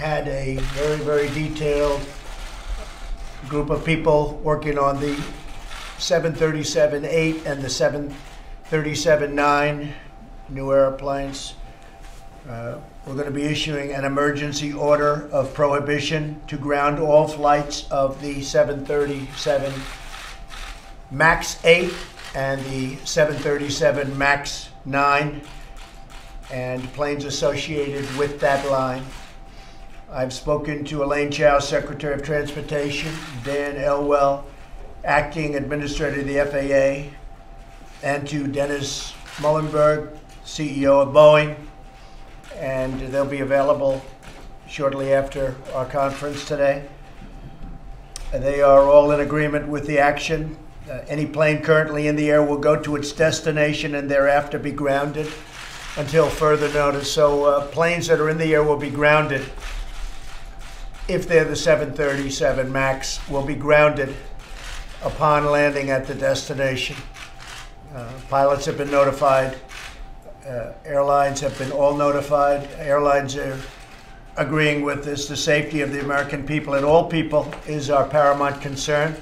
had a very, very detailed group of people working on the 737-8 and the 737-9 new airplanes. We're going to be issuing an emergency order of prohibition to ground all flights of the 737 MAX 8 and the 737 MAX 9 and planes associated with that line. I've spoken to Elaine Chao, Secretary of Transportation, Dan Elwell, Acting Administrator of the FAA, and to Dennis Muhlenberg, CEO of Boeing, and they'll be available shortly after our conference today. They are all in agreement with the action. Any plane currently in the air will go to its destination and thereafter be grounded until further notice. So planes that are in the air will be grounded. If they're the 737 MAX, will be grounded upon landing at the destination. Pilots have been notified. Airlines have been all notified. Airlines are agreeing with this. The safety of the American people and all people is our paramount concern.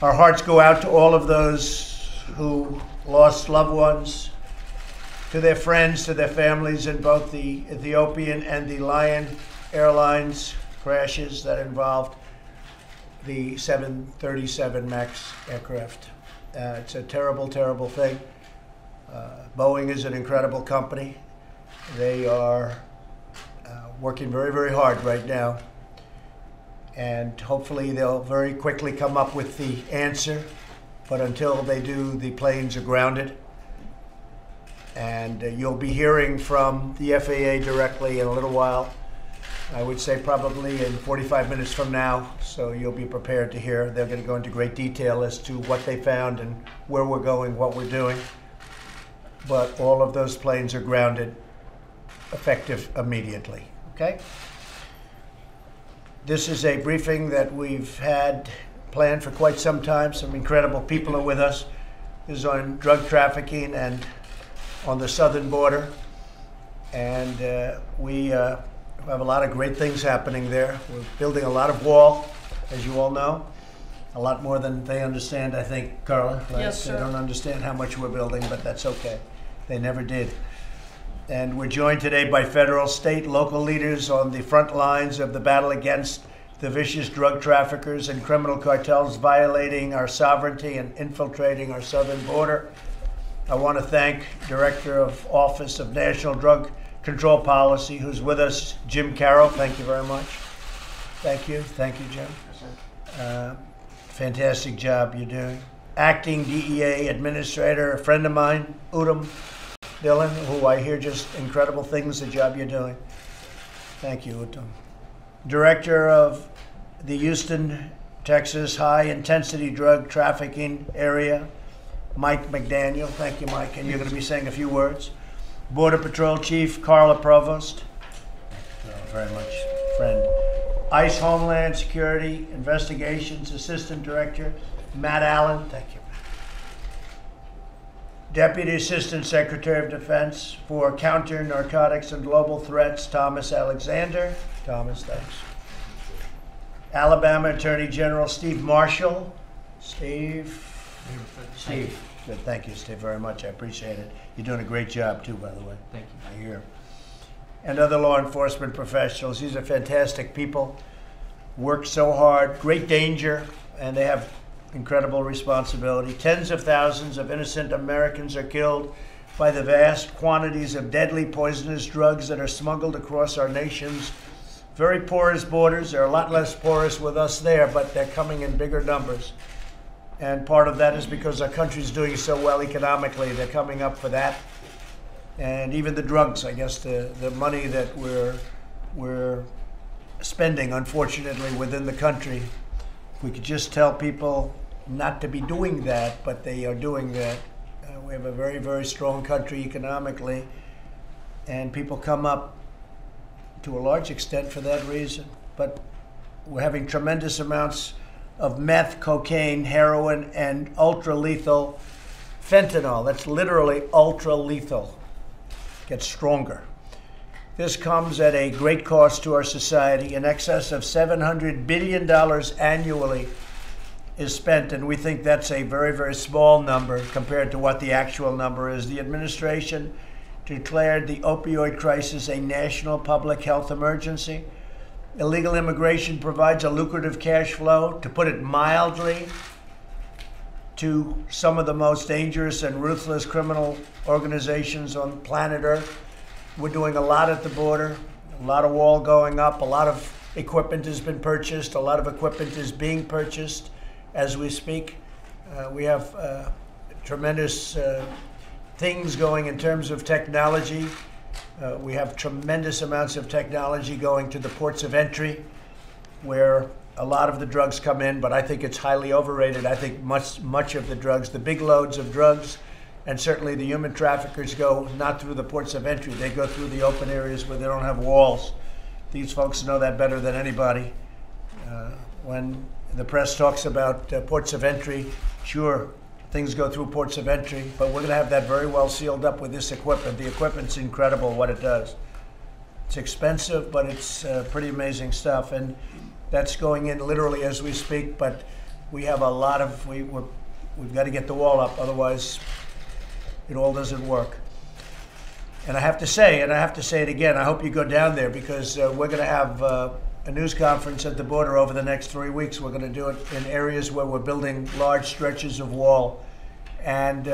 Our hearts go out to all of those who lost loved ones, to their friends, to their families in both the Ethiopian and the Lion Airlines crashes that involved the 737 MAX aircraft. It's a terrible, terrible thing. Boeing is an incredible company. They are working very, very hard right now. And hopefully they'll very quickly come up with the answer. But until they do, the planes are grounded. And you'll be hearing from the FAA directly in a little while. I would say probably in 45 minutes from now, so you'll be prepared to hear. They're going to go into great detail as to what they found and where we're going, what we're doing. But all of those planes are grounded, effective immediately, okay? This is a briefing that we've had planned for quite some time. Some incredible people are with us. This is on drug trafficking and on the southern border. And we have a lot of great things happening there. We're building a lot of wall, as you all know. A lot more than they understand, I think, Carla. Right? Yes, sir. They don't understand how much we're building, but that's okay. They never did. And we're joined today by federal, state, local leaders on the front lines of the battle against the vicious drug traffickers and criminal cartels violating our sovereignty and infiltrating our southern border. I want to thank Director of Office of National Drug Control Policy, who's with us, Jim Carroll. Thank you very much. Thank you, Jim. Fantastic job you're doing. Acting DEA Administrator, a friend of mine, Udom Dillon, who I hear just incredible things, the job you're doing. Thank you, Udom. Director of the Houston, Texas High Intensity Drug Trafficking Area, Mike McDaniel. Thank you, Mike, and you're going to be saying a few words. Border Patrol Chief Carla Provost. Thank you very much, friend. ICE Homeland Security Investigations Assistant Director Matt Allen. Thank you. Deputy Assistant Secretary of Defense for Counter Narcotics and Global Threats Thomas Alexander. Thomas, thanks. Alabama Attorney General Steve Marshall. Steve. Good. Thank you, Steve, very much. I appreciate it. You're doing a great job, too, by the way. Thank you. I hear. And other law enforcement professionals. These are fantastic people. Work so hard, great danger, and they have incredible responsibility. Tens of thousands of innocent Americans are killed by the vast quantities of deadly poisonous drugs that are smuggled across our nation's very porous borders. They're a lot less porous with us there, but they're coming in bigger numbers. And part of that is because our country's doing so well economically. They're coming up for that. And even the drugs, I guess, the money that we're spending, unfortunately, within the country. If we could just tell people not to be doing that, but they are doing that. We have a very, very strong country economically, and people come up to a large extent for that reason. But we're having tremendous amounts of meth, cocaine, heroin, and ultra-lethal fentanyl. That's literally ultra-lethal. Gets stronger. This comes at a great cost to our society. In excess of $700 billion annually is spent, and we think that's a very, very small number compared to what the actual number is. The administration declared the opioid crisis a national public health emergency. Illegal immigration provides a lucrative cash flow, to put it mildly, to some of the most dangerous and ruthless criminal organizations on planet Earth. We're doing a lot at the border, a lot of wall going up, a lot of equipment has been purchased, a lot of equipment is being purchased as we speak. We have tremendous things going in terms of technology. We have tremendous amounts of technology going to the ports of entry, where a lot of the drugs come in, but I think it's highly overrated. I think much of the drugs, the big loads of drugs, and certainly the human traffickers go not through the ports of entry. They go through the open areas where they don't have walls. These folks know that better than anybody. When the press talks about ports of entry, sure, things go through ports of entry, but we're going to have that very well sealed up with this equipment. The equipment's incredible what it does. It's expensive, but it's pretty amazing stuff. And that's going in literally as we speak, but we have a lot of, we've got to get the wall up, otherwise it all doesn't work. And I have to say it again, I hope you go down there, because we're going to have a news conference at the border over the next 3 weeks. We're going to do it in areas where we're building large stretches of wall. And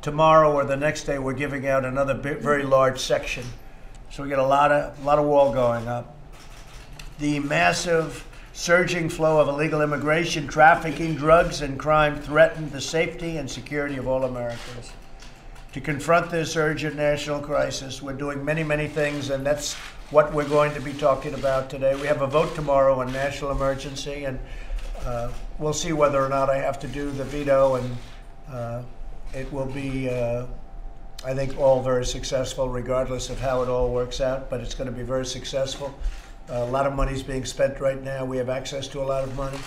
tomorrow or the next day, we're giving out another very large section. So we get a lot of wall going up. The massive surging flow of illegal immigration, trafficking, drugs, and crime threaten the safety and security of all Americans. To confront this urgent national crisis, we're doing many, many things, and that's what we're going to be talking about today. We have a vote tomorrow on national emergency, and we'll see whether or not I have to do the veto, and it will be, I think, all very successful regardless of how it all works out, but it's going to be very successful. A lot of money is being spent right now. We have access to a lot of money,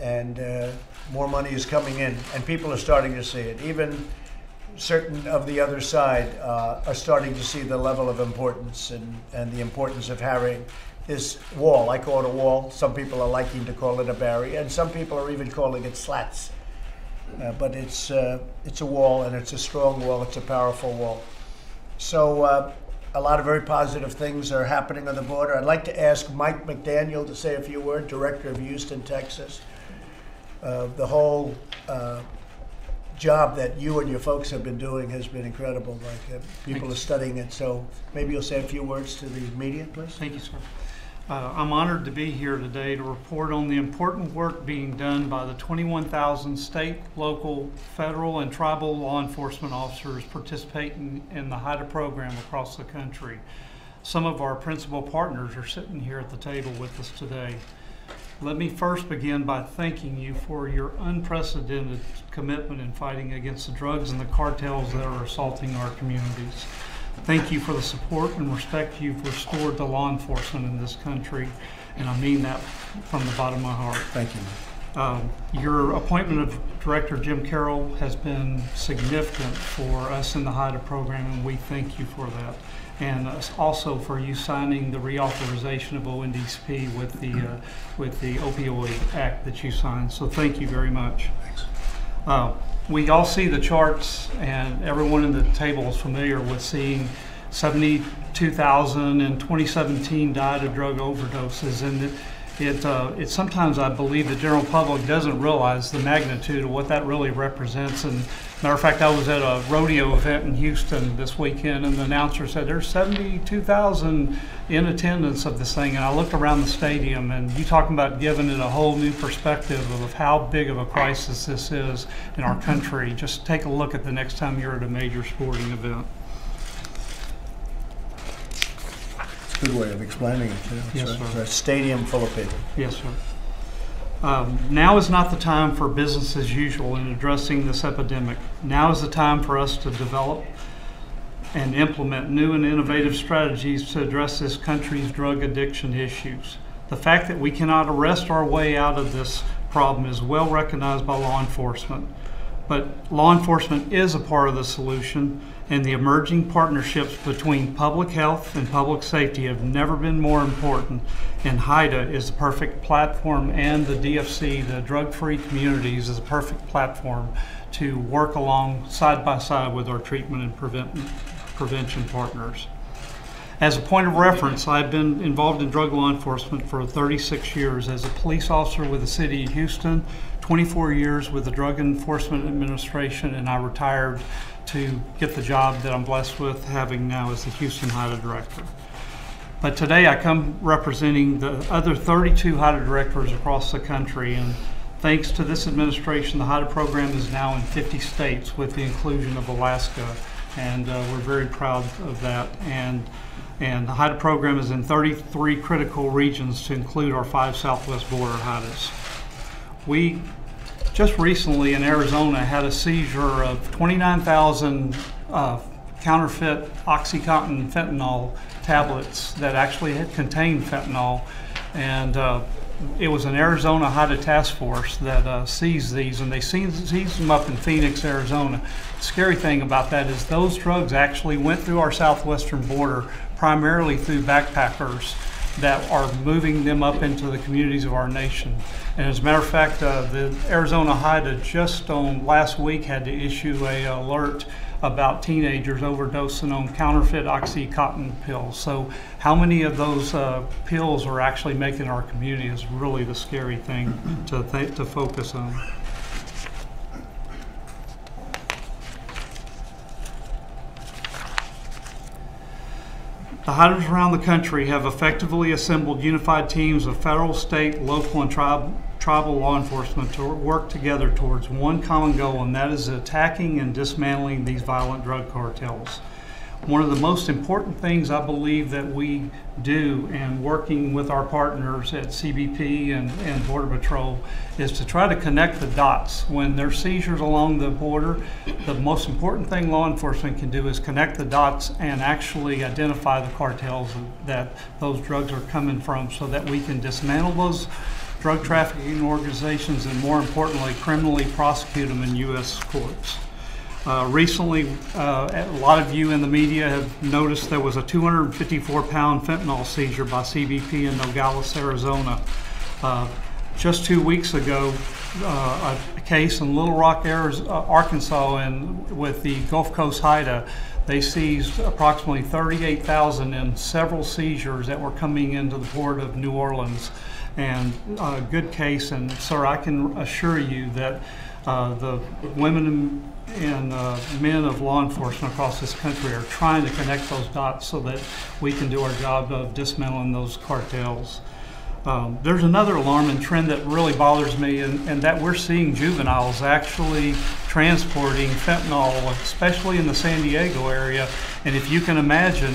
and more money is coming in, and people are starting to see it. Even certain of the other side are starting to see the level of importance and the importance of having this wall. I call it a wall. Some people are liking to call it a barrier, and some people are even calling it slats. But it's a wall, and it's a strong wall. It's a powerful wall. So a lot of very positive things are happening on the border. I'd like to ask Mike McDaniel to say a few words, Director of Houston, Texas. The whole job that you and your folks have been doing has been incredible. Like people are studying it. So maybe you'll say a few words to the media, please. Thank you, sir. I'm honored to be here today to report on the important work being done by the 21,000 state, local, federal, and tribal law enforcement officers participating in the HIDTA program across the country. Some of our principal partners are sitting here at the table with us today. Let me first begin by thanking you for your unprecedented commitment in fighting against the drugs and the cartels that are assaulting our communities. Thank you for the support and respect you've restored to law enforcement in this country, and I mean that from the bottom of my heart. Thank you. Your appointment of Director Jim Carroll has been significant for us in the HIDTA program, and we thank you for that. And also for you signing the reauthorization of ONDCP with the Opioid Act that you signed. So thank you very much. Thanks. We all see the charts, and everyone in the table is familiar with seeing 72,000 in 2017 died of drug overdoses, and it sometimes, I believe, the general public doesn't realize the magnitude of what that really represents. And matter of fact, I was at a rodeo event in Houston this weekend, and the announcer said there's 72,000 in attendance of this thing. And I looked around the stadium, and you talking about giving it a whole new perspective of how big of a crisis this is in our country. Just take a look at the next time you're at a major sporting event. Good way of explaining it, too. Yes, sir. It's a stadium full of people. Yes, sir. Now is not the time for business as usual in addressing this epidemic. Now is the time for us to develop and implement new and innovative strategies to address this country's drug addiction issues. The fact that we cannot arrest our way out of this problem is well recognized by law enforcement. But law enforcement is a part of the solution, and the emerging partnerships between public health and public safety have never been more important, and HIDA is the perfect platform, and the DFC, the drug-free communities, is a perfect platform to work along side by side with our treatment and prevention partners. As a point of reference, I've been involved in drug law enforcement for 36 years as a police officer with the City of Houston, 24 years with the Drug Enforcement Administration, and I retired to get the job that I'm blessed with having now as the Houston HIDA Director. But today I come representing the other 32 HIDA directors across the country, and thanks to this administration, the HIDA program is now in 50 states with the inclusion of Alaska, and we're very proud of that. And the HIDA program is in 33 critical regions to include our 5 southwest border HIDAs. We just recently in Arizona had a seizure of 29,000 counterfeit OxyContin fentanyl tablets that actually had contained fentanyl, and it was an Arizona HIDA task force that seized these, and they seized them up in Phoenix, Arizona. The scary thing about that is those drugs actually went through our southwestern border primarily through backpackers that are moving them up into the communities of our nation. And as a matter of fact, the Arizona HIDA just last week had to issue an alert about teenagers overdosing on counterfeit OxyContin pills. So how many of those pills are actually making our community is really the scary thing to focus on. The HIDAs around the country have effectively assembled unified teams of federal, state, local, and tribal law enforcement to work together towards one common goal, and that is attacking and dismantling these violent drug cartels. One of the most important things I believe that we do, and working with our partners at CBP and Border Patrol, is to try to connect the dots. When there's seizures along the border, the most important thing law enforcement can do is connect the dots and actually identify the cartels that those drugs are coming from, so that we can dismantle those drug trafficking organizations and, more importantly, criminally prosecute them in U.S. courts. Recently, a lot of you in the media have noticed there was a 254-pound fentanyl seizure by CBP in Nogales, Arizona. Just 2 weeks ago, a case in Little Rock, Arkansas, with the Gulf Coast HIDA, they seized approximately 38,000 in several seizures that were coming into the port of New Orleans. And a good case, and sir, I can assure you that the women and men of law enforcement across this country are trying to connect those dots so that we can do our job of dismantling those cartels. There's another alarming trend that really bothers me, and that we're seeing juveniles actually transporting fentanyl, especially in the San Diego area. And if you can imagine,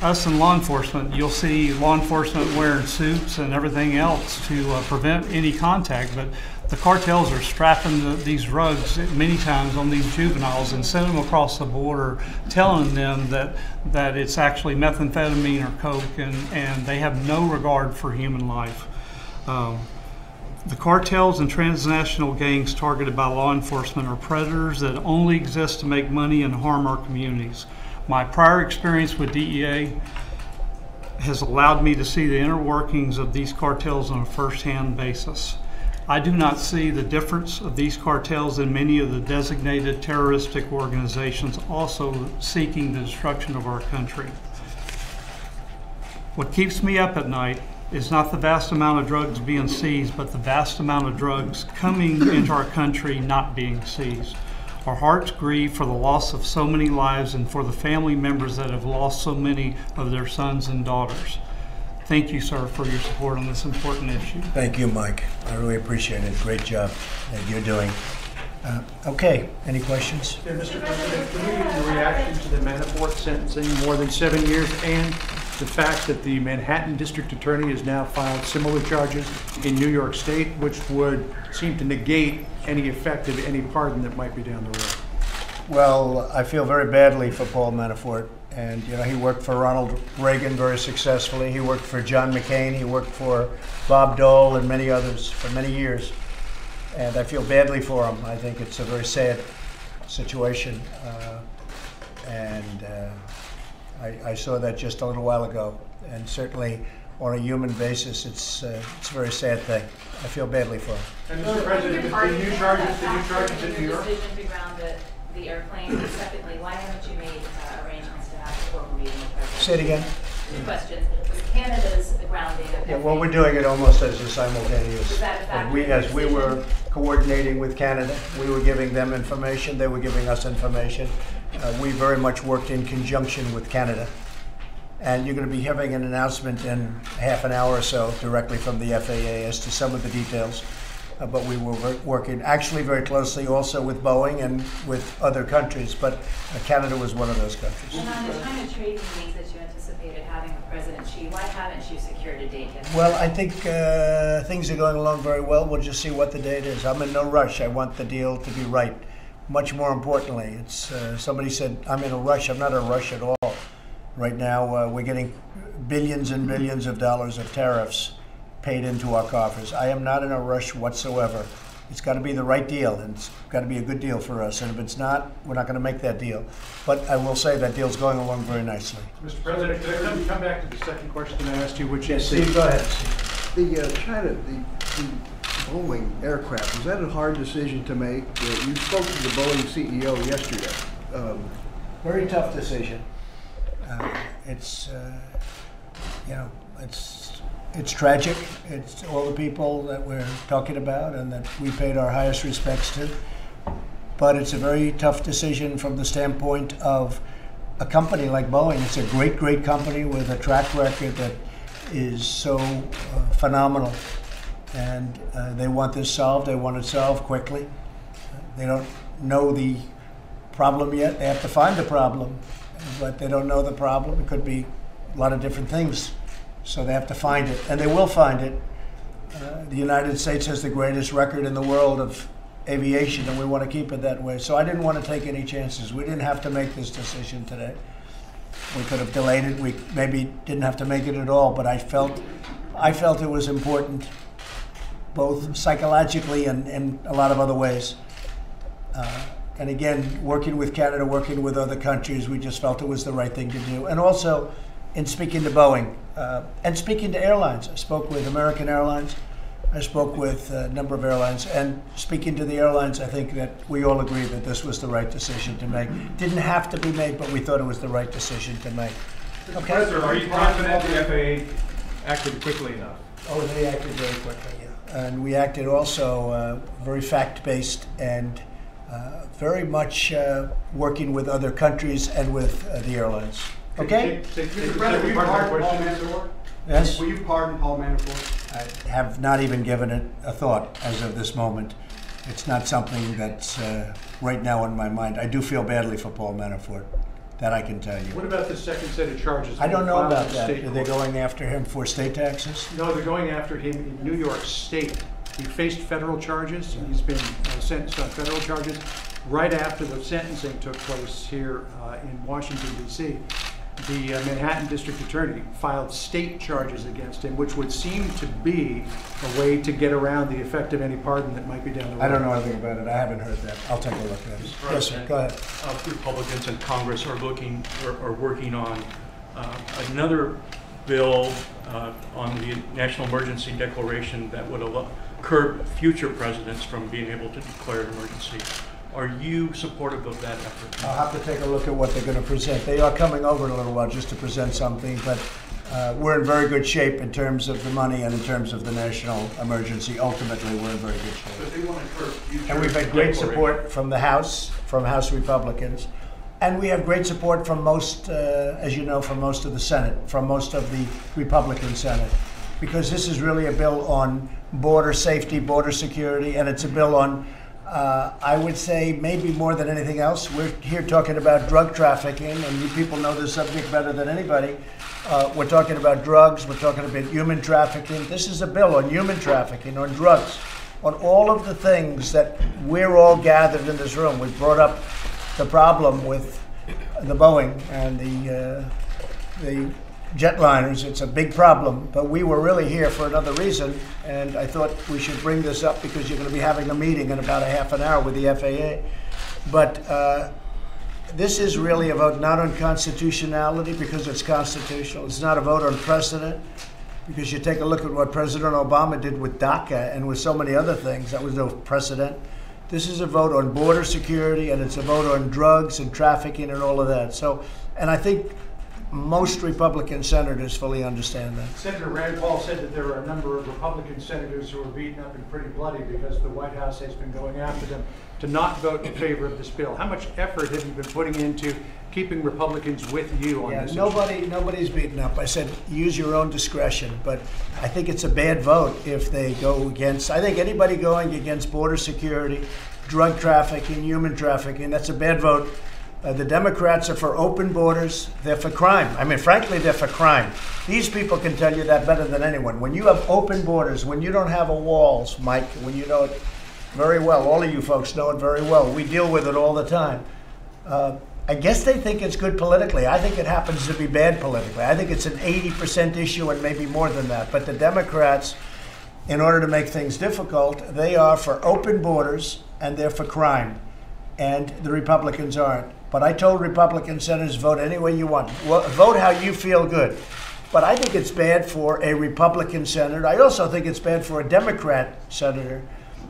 us in law enforcement, you'll see law enforcement wearing suits and everything else to prevent any contact, but the cartels are strapping these drugs many times on these juveniles and sending them across the border, telling them that it's actually methamphetamine or coke, and they have no regard for human life. The cartels and transnational gangs targeted by law enforcement are predators that only exist to make money and harm our communities. My prior experience with DEA has allowed me to see the inner workings of these cartels on a first-hand basis. I do not see the difference of these cartels in many of the designated terroristic organizations also seeking the destruction of our country. What keeps me up at night is not the vast amount of drugs being seized, but the vast amount of drugs coming into our country not being seized. Our hearts grieve for the loss of so many lives and for the family members that have lost so many of their sons and daughters. Thank you, sir, for your support on this important issue. Thank you, Mike. I really appreciate it. Great job that you're doing. Okay, any questions? Yeah, Mr. President, can we get your reaction to the Manafort sentencing, more than 7 years, and the fact that the Manhattan District Attorney has now filed similar charges in New York State, which would seem to negate any effect of any pardon that might be down the road? Well, I feel very badly for Paul Manafort. And, you know, he worked for Ronald Reagan very successfully. He worked for John McCain. He worked for Bob Dole and many others for many years. And I feel badly for him. I think it's a very sad situation. And I saw that just a little while ago. And certainly, on a human basis, it's a very sad thing. I feel badly for him. And Mr. President, the new charges in New York? Decision to ground the airplane. Secondly, why haven't you made arrangements to have a formal meeting with President? Say it again. Two questions. Was Canada's grounding of Yeah, well, we're doing it almost as a simultaneous. Was that a factor in As your we were decision? coordinating with Canada, we were giving them information, they were giving us information. We very much worked in conjunction with Canada. And you're going to be having an announcement in half an hour or so directly from the FAA as to some of the details. But we were working actually very closely also with Boeing and with other countries, but Canada was one of those countries. And on the China trade meetings that you anticipated having with President Xi, why haven't you secured a date yet? Well, I think things are going along very well. We'll just see what the date is. I'm in no rush. I want the deal to be right. Much more importantly, it's somebody said, I'm in a rush. I'm not in a rush at all. Right now, we're getting billions and billions of dollars of tariffs paid into our coffers. I am not in a rush whatsoever. It's got to be the right deal, and it's got to be a good deal for us. And if it's not, we're not going to make that deal. But I will say that deal's going along very nicely. Mr. President, could I come back to the second question I asked you, which is... Steve, go ahead. The Boeing aircraft, was that a hard decision to make? You spoke to the Boeing CEO yesterday. Very tough decision. It's it's tragic. It's all the people that we're talking about and that we paid our highest respects to. But it's a very tough decision from the standpoint of a company like Boeing. It's a great, great company with a track record that is so phenomenal. And they want this solved. They want it solved quickly. They don't know the problem yet. They have to find the problem, but they don't know the problem. It could be a lot of different things. So they have to find it, and they will find it. The United States has the greatest record in the world of aviation, and we want to keep it that way. So I didn't want to take any chances. We didn't have to make this decision today. We could have delayed it. We maybe didn't have to make it at all, but I felt it was important, both psychologically and in a lot of other ways. And again, working with Canada, working with other countries, we just felt it was the right thing to do. And also, in speaking to Boeing and speaking to airlines, I spoke with American Airlines, I spoke with a number of airlines, and speaking to the airlines, I think that we all agree that this was the right decision to make. Didn't have to be made, but we thought it was the right decision to make. Okay. President, are you confident the FAA acted quickly enough? Oh, they acted very quickly, yeah. And we acted also very fact-based and very much working with other countries and with the airlines. Okay? Mr. President, will you pardon Paul Manafort? Yes? Will you pardon Paul Manafort? I have not even given it a thought as of this moment. It's not something that's right now on my mind. I do feel badly for Paul Manafort. That I can tell you. What about the second set of charges? I don't know filed about in that. state Are they court? going after him for state taxes? No, they're going after him in New York State. He faced federal charges. He's been sentenced on federal charges. Right after the sentencing took place here in Washington, D.C., the Manhattan District Attorney filed state charges against him, which would seem to be a way to get around the effect of any pardon that might be down the road. I don't know anything about it. I haven't heard that. I'll take a look at it. Yes, sir. Go ahead. Republicans in Congress are working on another bill on the national emergency declaration that would curb future presidents from being able to declare an emergency. Are you supportive of that effort? I'll have to take a look at what they're going to present. They are coming over in a little while just to present something, but we're in very good shape in terms of the money and in terms of the national emergency. Ultimately, we're in very good shape. But they want to curb future And we've had great support from the House, from House Republicans. And we have great support from most, as you know, from most of the Senate, from most of the Republican Senate. Because this is really a bill on border safety, border security, and it's a bill on I would say maybe more than anything else. We're here talking about drug trafficking, and you people know this subject better than anybody. We're talking about drugs. We're talking about human trafficking. This is a bill on human trafficking, on drugs, on all of the things that we're all gathered in this room. We brought up the problem with the Boeing and the jetliners. It's a big problem, but we were really here for another reason, and I thought we should bring this up because you're going to be having a meeting in about a half an hour with the FAA. But this is really a vote not on constitutionality because it's constitutional. It's not a vote on precedent because you take a look at what President Obama did with DACA and with so many other things. That was no precedent. This is a vote on border security, and it's a vote on drugs and trafficking and all of that. So, and I think most Republican senators fully understand that. Senator Rand Paul said that there are a number of Republican senators who are beaten up and pretty bloody because the White House has been going after them to not vote in favor of this bill. How much effort have you been putting into keeping Republicans with you on this issue? Nobody's beaten up. I said use your own discretion, but I think it's a bad vote if they go against. I think anybody going against border security, drug trafficking, human trafficking, that's a bad vote. The Democrats are for open borders. They're for crime. I mean, frankly, they're for crime. These people can tell you that better than anyone. When you have open borders, when you don't have walls, Mike, when you know it very well, all of you folks know it very well. We deal with it all the time. I guess they think it's good politically. I think it happens to be bad politically. I think it's an 80% issue and maybe more than that. But the Democrats, in order to make things difficult, they are for open borders and they're for crime. And the Republicans aren't. But I told Republican senators, vote any way you want. Vote how you feel good. But I think it's bad for a Republican senator. I also think it's bad for a Democrat senator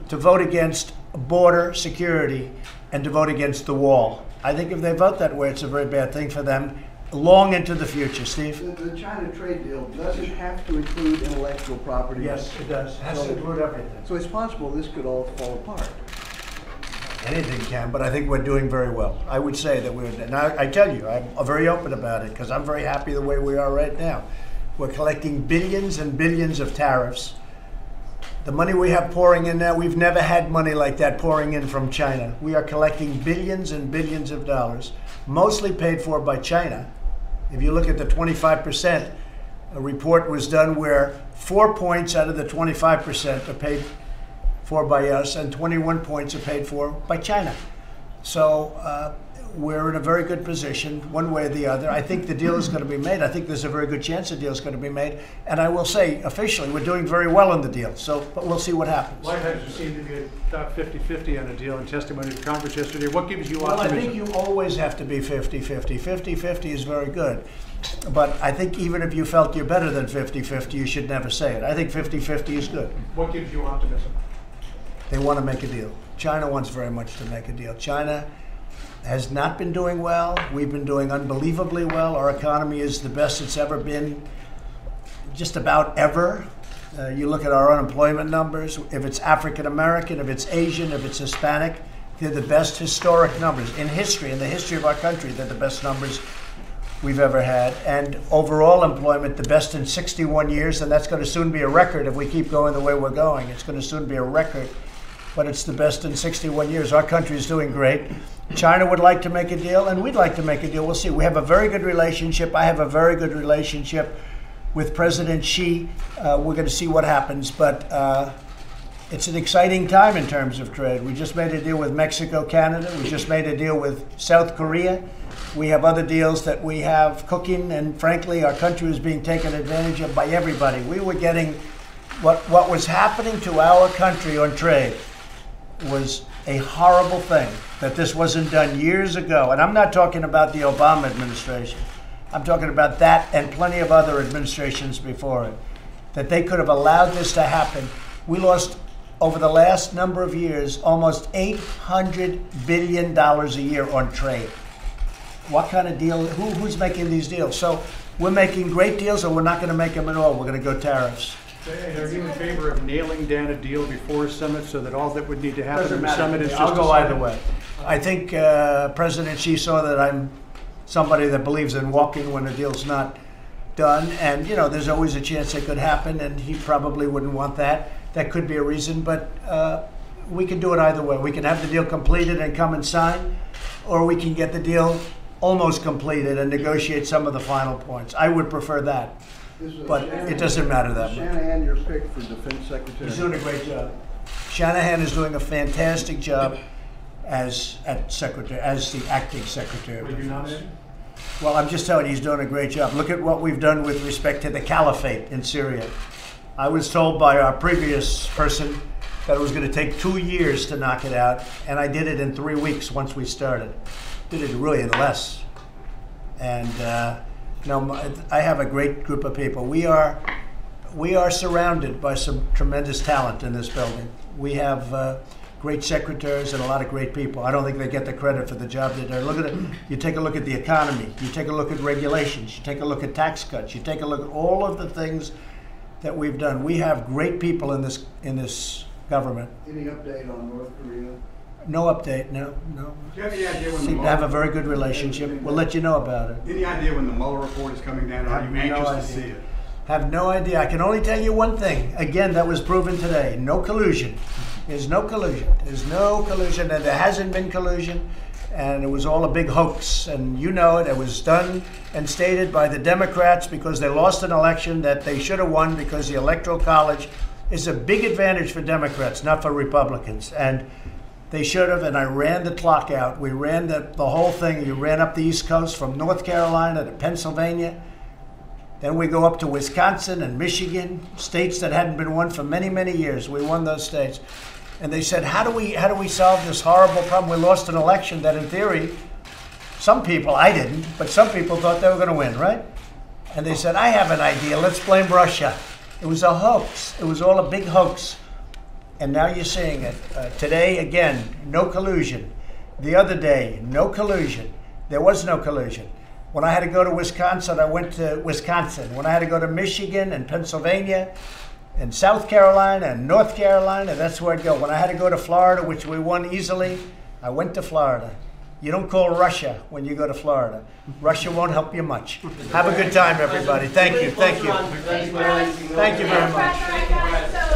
to vote against border security and to vote against the wall. I think if they vote that way, it's a very bad thing for them long into the future. Steve? The China trade deal doesn't have to include intellectual property. Yes, it does. It has to include everything. So it's possible this could all fall apart. Anything can, but I think we're doing very well. I would say that we're, and I tell you, I'm very open about it because I'm very happy the way we are right now. We're collecting billions and billions of tariffs. The money we have pouring in now, we've never had money like that pouring in from China. We are collecting billions and billions of dollars, mostly paid for by China. If you look at the 25%, a report was done where 4 points out of the 25% are paid for by us, and 21 points are paid for by China. So we're in a very good position, one way or the other. I think the deal is going to be made. I think there's a very good chance the deal is going to be made. And I will say, officially, we're doing very well on the deal. So, but we'll see what happens. White House seemed to be about 50-50 on a deal in testimony to Congress yesterday. What gives you optimism? Well, I think you always have to be 50-50. 50-50 is very good. But I think even if you felt you're better than 50-50, you should never say it. I think 50-50 is good. What gives you optimism? They want to make a deal. China wants very much to make a deal. China has not been doing well. We've been doing unbelievably well. Our economy is the best it's ever been, just about ever. You look at our unemployment numbers. If it's African American, if it's Asian, if it's Hispanic, they're the best historic numbers in history. In the history of our country, they're the best numbers we've ever had. And overall employment, the best in 61 years, and that's going to soon be a record if we keep going the way we're going. It's going to soon be a record, but it's the best in 61 years. Our country is doing great. China would like to make a deal, and we'd like to make a deal. We'll see. We have a very good relationship. I have a very good relationship with President Xi. We're going to see what happens, but it's an exciting time in terms of trade. We just made a deal with Mexico, Canada. We just made a deal with South Korea. We have other deals that we have cooking, and frankly, our country is being taken advantage of by everybody. We were getting what was happening to our country on trade was a horrible thing, that this wasn't done years ago. And I'm not talking about the Obama administration. I'm talking about that and plenty of other administrations before it, that they could have allowed this to happen. We lost, over the last number of years, almost $800 billion a year on trade. What kind of deal? Who's making these deals? So we're making great deals, or we're not going to make them at all. We're going to go tariffs. And are you in favor of nailing down a deal before summit so that all that would need to happen at the summit is just I'll go either way. I think President Xi saw that I'm somebody that believes in walking when a deal's not done. And, you know, there's always a chance it could happen, and he probably wouldn't want that. That could be a reason, but we can do it either way. We can have the deal completed and come and sign, or we can get the deal almost completed and negotiate some of the final points. I would prefer that. But it doesn't matter that much. Shanahan, your pick for defense secretary? He's doing a great job. Shanahan is doing a fantastic job as the acting secretary. Would you nominate him? Well, I'm just telling you, he's doing a great job. Look at what we've done with respect to the caliphate in Syria. I was told by our previous person that it was going to take 2 years to knock it out, and I did it in 3 weeks once we started. did it really in less. And I have a great group of people. We are surrounded by some tremendous talent in this building. We have great secretaries and a lot of great people. I don't think they get the credit for the job they do. Look at it. You take a look at the economy. You take a look at regulations. You take a look at tax cuts. You take a look at all of the things that we've done. We have great people in this government. Any update on North Korea? No update. No. Do you have any idea when Seem to have a very good relationship. We'll let you know about it. Any idea when the Mueller report is coming down? Are you anxious to see it? Have no idea. I can only tell you one thing. Again, that was proven today. No collusion. There's no collusion. There's no collusion, and there hasn't been collusion. And it was all a big hoax. And you know it. It was done and stated by the Democrats because they lost an election that they should have won because the Electoral College is a big advantage for Democrats, not for Republicans. And they should have, and I ran the clock out. We ran the whole thing. You ran up the East Coast from North Carolina to Pennsylvania. Then we go up to Wisconsin and Michigan, states that hadn't been won for many, many years. We won those states. And they said, how do we solve this horrible problem? We lost an election that in theory, some people, I didn't, but some people thought they were going to win, right? And they said, I have an idea. Let's blame Russia. It was a hoax. It was all a big hoax. And now you're seeing it. Today, again, no collusion. The other day, no collusion. There was no collusion. When I had to go to Wisconsin, I went to Wisconsin. When I had to go to Michigan and Pennsylvania and South Carolina and North Carolina, that's where I'd go. When I had to go to Florida, which we won easily, I went to Florida. You don't call Russia when you go to Florida. Russia won't help you much. Have a good time, everybody. Thank you. Thank you. Thank you very much. All right, guys, so